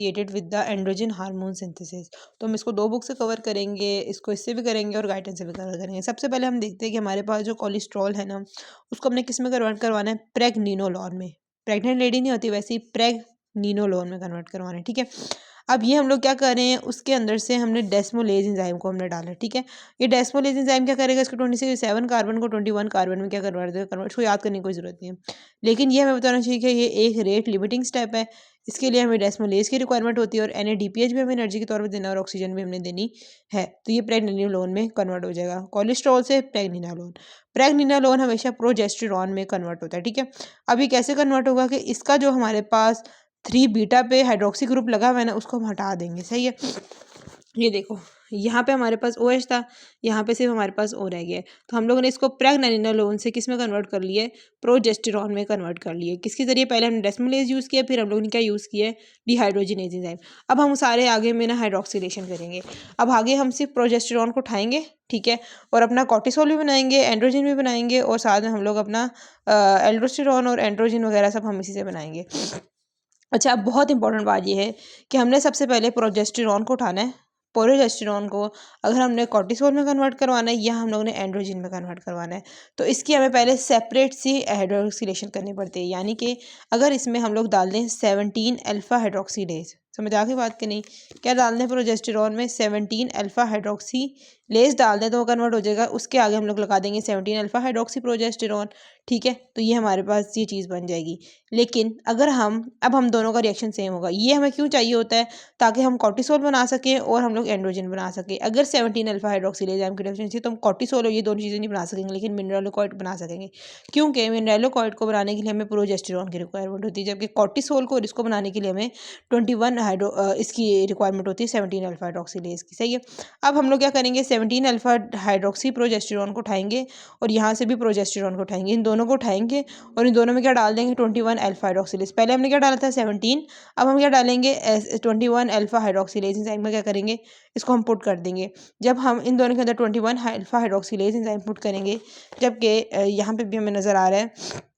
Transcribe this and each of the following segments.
Associated with the androgen hormone synthesis. तो हम इसको 2 बुक से कवर करेंगे, इसको इससे भी करेंगे और गाइडेंस से भी कवर करेंगे। सबसे पहले हम देखते हैं कि हमारे पास जो कोलेस्ट्रॉल है ना, उसको हमने किस में कन्वर्ट करवाना है, प्रेगनिनोलोन में। प्रेग्नेंट लेडी नहीं होती वैसे ही प्रेगनिनोलोन में कन्वर्ट करवाना है, ठीक है। अब ये हम लोग क्या कर रहे हैं, उसके अंदर से हमने डेस्मोलेज एंजाइम को हमने डाला, ठीक है। ये डेस्मोलेज एंजाइम क्या करेगा, इसको 27 कार्बन को 21 कार्बन में क्या कन्वर्ट देगा, इसको याद करने की कोई जरूरत नहीं है, लेकिन ये हमें बताना चाहिए कि ये एक रेट लिमिटिंग स्टेप है। इसके लिए हमें डेस्मोलेज की रिक्वायरमेंट होती है और NADPH भी हमें एनर्जी के तौर पर देना और ऑक्सीजन भी हमने देनी है। तो ये प्रेगनिनोलोन में कन्वर्ट हो जाएगा, कोलेस्ट्रॉल से प्रेगनिनोलोन। प्रेगनिनोलोन हमेशा प्रोजेस्टेरॉन में कन्वर्ट होता है, ठीक है। अभी कैसे कन्वर्ट होगा कि इसका जो हमारे पास 3 बीटा पे हाइड्रोक्सी ग्रुप लगा हुआ है ना, उसको हम हटा देंगे, सही है। ये देखो यहाँ पे हमारे पास OH था, यहाँ पे सिर्फ हमारे पास O रह गया है। तो हम लोगों ने इसको प्रेगनिनोलोन से किस में कन्वर्ट कर लिया है, प्रोजेस्टेरॉन में कन्वर्ट कर लिए। किसके जरिए, पहले हमने डेस्मोलेज यूज़ किया, फिर हम लोगों ने क्या यूज़ किया है, डिहाइड्रोजिनेज एंजाइम। अब हम सारे आगे में ना हाइड्रोक्सिलेशन करेंगे। अब आगे हम सिर्फ प्रोजेस्टेरॉन को उठाएंगे, ठीक है, और अपना कॉर्टिसोल भी बनाएंगे, एंड्रोजन भी बनाएंगे, और साथ में हम लोग अपना एल्डोस्टेरॉन और एंड्रोजन वगैरह सब हम इसी से बनाएंगे। अच्छा, अब बहुत इंपॉर्टेंट बात ये है कि हमने सबसे पहले प्रोजेस्टेरॉन को उठाना है। प्रोजेस्टेरॉन को अगर हमने कॉर्टिसोल में कन्वर्ट करवाना है या हम लोगों ने एंड्रोजन में कन्वर्ट करवाना है, तो इसकी हमें पहले सेपरेट सी हाइड्रोक्सिलेशन करनी पड़ती है। यानी कि अगर इसमें हम लोग डाल दें 17 अल्फा हाइड्रोक्सीलेज, समझ आ गई बात कि नहीं, क्या डाल दें प्रोजेस्टेरॉन में 17 अल्फा हाइड्रोक्सीलेज डाल दें तो वो कन्वर्ट हो जाएगा। उसके आगे हम लोग लगा देंगे 17 अल्फा हाइड्रोक्सी प्रोजेस्टेरॉन, ठीक है। तो ये हमारे पास ये चीज़ बन जाएगी। लेकिन अगर हम दोनों का रिएक्शन सेम होगा, ये हमें क्यों चाहिए होता है, ताकि हम कॉर्टिसोल बना सकें और हम लोग एंड्रोजन बना सकें। अगर 17 अल्फा हाइड्रोक्सिलेज की डेफिशिएंसी तो हम कॉर्टिसोल और ये दोनों चीज़ें नहीं बना सकेंगे, लेकिन मिनरलोकॉइड बना सकेंगे, क्योंकि मिनरलोकॉइड को बनाने के लिए हमें प्रोजेस्टेरॉन की रिक्वायरमेंट होती है, जबकि कॉर्टिसोल को और इसको बनाने के लिए हमें 21 इसकी रिक्वायरमेंट होती है 17 अल्फा हाइड्रोक्सिलेज की, सही है। अब हम लोग क्या करेंगे, 17 अल्फा हाइड्रोक्सी प्रोजेस्टेरॉन को उठाएंगे और यहाँ से भी प्रोजेस्टेरॉन को उठाएंगे, इन दोनों को उठाएंगे और इन दोनों में क्या डाल देंगे, 21 अल्फा हाइड्रोक्सिलेज। पहले हमने क्या डाला था 17, अब हम क्या डालेंगे 21 अल्फा हाइड्रोक्सिलेज एंजाइम में क्या करेंगे, इसको हम पुट कर देंगे। जब हम इन दोनों के अंदर 21 अल्फा हाइड्रोक्सिलेज एंजाइम पुट करेंगे, जबकि यहाँ पे भी हमें नज़र आ रहा है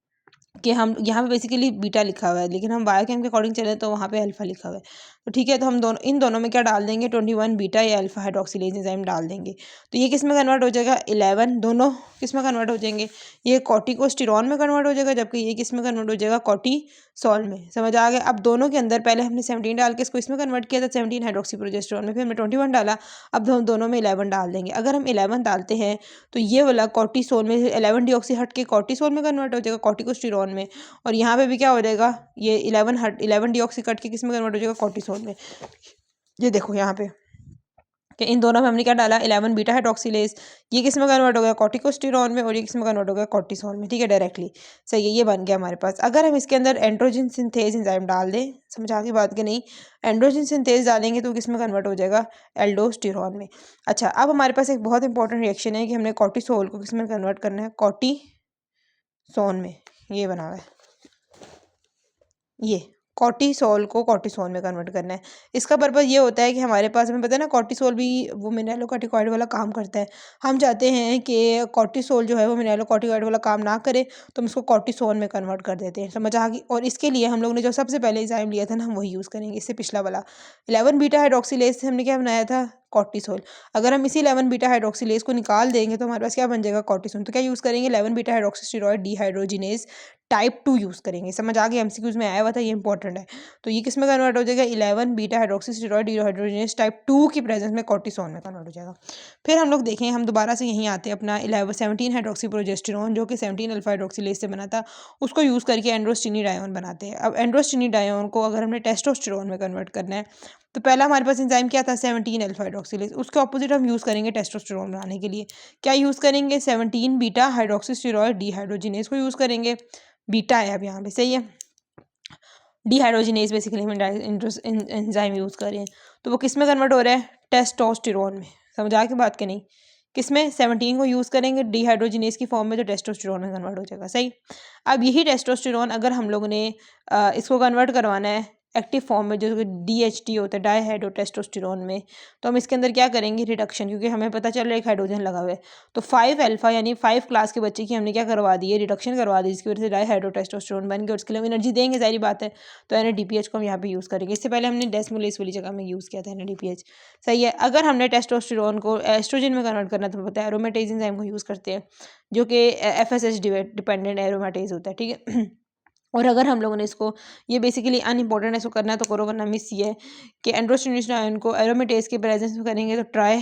कि हम यहाँ पे बेसिकली बीटा लिखा हुआ है, लेकिन हम बायोकेम के अकॉर्डिंग चले तो वहाँ पे अल्फा लिखा हुआ है। तो ठीक है, तो हम इन दोनों में क्या डाल देंगे, 21 बीटा या अल्फा हाइड्रोक्सिलेज एंजाइम डाल देंगे। तो ये किस में कन्वर्ट हो जाएगा, 11, दोनों किस में कन्वर्ट हो जाएंगे, ये कॉर्टिकोस्टेरॉन में कन्वर्ट हो जाएगा, जबकि ये किस में कन्वर्ट हो जाएगा, कॉर्टिसोल में। समझ आ गया। अब दोनों के अंदर पहले हमने 17 डाल के इसको इसमें कन्वर्ट किया था 17 हाइड्रोक्सी प्रोजेस्टेरॉन में, फिर हमने 21 डाला, अब हम दोनों में 11 डाल देंगे। अगर हम 11 डालते हैं तो ये वाला कॉर्टिसोल में 11 डीऑक्सी हट के कॉर्टिसोल में कन्वर्ट हो जाएगा, कॉर्टिकोस्टेरॉन में, और यहाँ पे भी क्या हो जाएगा, ये 11 डीऑक्सी कट के किस में कन्वर्ट हो जाएगा, कॉर्टिसोल में। ये देखो यहाँ पे कि इन दोनों में हमने क्या डाला, 11 बीटा हाइड्रोक्सिलेज, ये किस में कन्वर्ट हो गया, कॉर्टिकोस्टेरॉन में, और ये किस में कन्वर्ट हो गया, कॉर्टिसोल में, ठीक है, डायरेक्टली। सही है, ये बन गया हमारे पास। अगर हम इसके अंदर एंड्रोजन सिंथेज एंजाइम डाल दें, समझा की बात कि नहीं, एंड्रोजन सिंथेज डालेंगे तो किस में कन्वर्ट हो जाएगा, एल्डोस्टेरॉन में। अच्छा, अब हमारे पास एक बहुत इंपॉर्टेंट रिएक्शन है कि हमने कॉर्टिसोल को किस में कन्वर्ट करना है, कॉर्टिसोन में। ये बना हुआ है, ये कॉर्टिसोल को कॉर्टिसोल में कन्वर्ट करना है। इसका पर्पज़ ये होता है कि हमारे पास, हमें पता है ना, कॉर्टिसोल भी वो मिनरलोकॉर्टिकॉइड वाला काम करता है। हम चाहते हैं कि कॉर्टिसोल जो है वो मिनरलोकॉर्टिकॉइड वाला काम ना करे, तो हम इसको कॉर्टिसोल में कन्वर्ट कर देते हैं, समझ आ गई। और इसके लिए हम लोग ने जो सबसे पहले एंजाइम लिया था ना, हम वही यूज़ करेंगे, इससे पिछला वाला 11 बीटा हाइड्रोक्सिलेज से हमने क्या बनाया था, कॉर्टिसोल। अगर हम इसी 11 बीटा हाइड्रोक्सिलेज को निकाल देंगे तो हमारे पास क्या बन जाएगा, कॉर्टिसोल। तो क्या यूज़ करेंगे, 11 बीटा हाइड्रोक्सीस्टेरॉइड डिहाइड्रोजिनेज टाइप 2 यूज़ करेंगे। समझ आ गया, MCQs में आया हुआ था, ये इंपॉर्टेंट है। तो ये किस में कन्वर्ट हो जाएगा, 11 बीटा हाइड्रोक्सीस्टेरॉइड डिहाइड्रोजिनेज टाइप 2 की प्रेजेंस में कॉर्टिसोल में कन्वर्ट हो जाएगा। फिर हम लोग देखें, हम दोबारा से यहीं आते हैं, अपना 17 हाइड्रोक्सी प्रोजेस्टेरॉन जो कि 17 अल्फा हाइड्रोक्सिलेज से बना था, उसको यूज़ करके एंड्रोस्टेनिडायोन बनाते हैं। अब एंड्रोस्टेनिडायोन को अगर हमने टेस्टोस्टेरोन में कन्वर्ट करना है, तो पहला हमारे पास एंजाइम क्या था, 17 अल्फा हाइड्रोक्सिलेज। उसके ऑपोजिट हम यूज़ करेंगे टेस्टोस्टेरोन बनाने के लिए। क्या यूज़ करेंगे, 17 बीटा हाइड्रोक्सीस्टेरॉइड डिहाइड्रोजिनेज को यूज़ करेंगे। बीटा है अब यहाँ पे, सही है। डिहाइड्रोजिनेज बेसिकली हम एंजाइम यूज़ कर रहे हैं, तो वो किस में कन्वर्ट हो रहा है, टेस्टोस्टेरोन में। समझ आ के बात के नहीं, किस में, 17 को यूज़ करेंगे डिहाइड्रोजिनेज की फॉर्म में, तो टेस्टोस्टेरोन में कन्वर्ट हो जाएगा, सही। अब यही टेस्टोस्टेरोन अगर हम लोगों ने इसको कन्वर्ट करवाना है एक्टिव फॉर्म में जो DHT होता है, डाईहाइड्रोटेस्टोस्टेरोन में, तो हम इसके अंदर क्या करेंगे रिडक्शन, क्योंकि हमें पता चल रहा है एक हाइड्रोजन लगा हुआ है। तो 5 अल्फा यानी 5 क्लास के बच्चे की हमने क्या करवा दी है, रिडक्शन करवा दी, जिसकी वजह से डाईहाइड्रोटेस्टोस्टेरोन बन गया और उसके लिए हम एनर्जी देंगे, सारी बात है। तो NADPH को हम यहाँ पे यूज़ करेंगे। इससे पहले हमने डेसिमोल वाली जगह में यूज़ किया था NADPH, सही है। अगर हमने टेस्टोस्टेरोन को एस्ट्रोजन में कन्वर्ट करना, तो पता है एरोमेटेज एंजाइम को यूज़ करते हैं, जो कि FSH डिपेंडेंट एरोमेटेज होता है, ठीक है। और अगर हम लोगों ने इसको, ये बेसिकली अनइम्पोर्टेंट है, इसको करना है तो करो, वरना मिस ये है कि एंड्रोस्टेरोन आयन को एरोमेटेज के प्रेजेंस में करेंगे तो ट्राई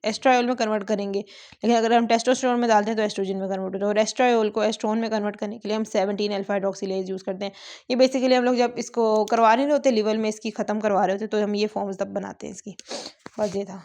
एस्ट्रायोल में कन्वर्ट करेंगे, लेकिन अगर हम टेस्टोस्टेरोन में डालते हैं तो एस्ट्रोजन में कन्वर्ट होता है। और एस्ट्रायोल को एस्ट्रोन में कन्वर्ट करने के लिए हम 17 अल्फा हाइड्रोक्सिलेज यूज़ करते हैं। ये बेसिकली हम लोग जब इसको करवा रहे होते लिवर में, इसकी ख़त्म करवा रहे होते, तो हम ये फॉर्म्स तब बनाते हैं इसकी। बस ये था।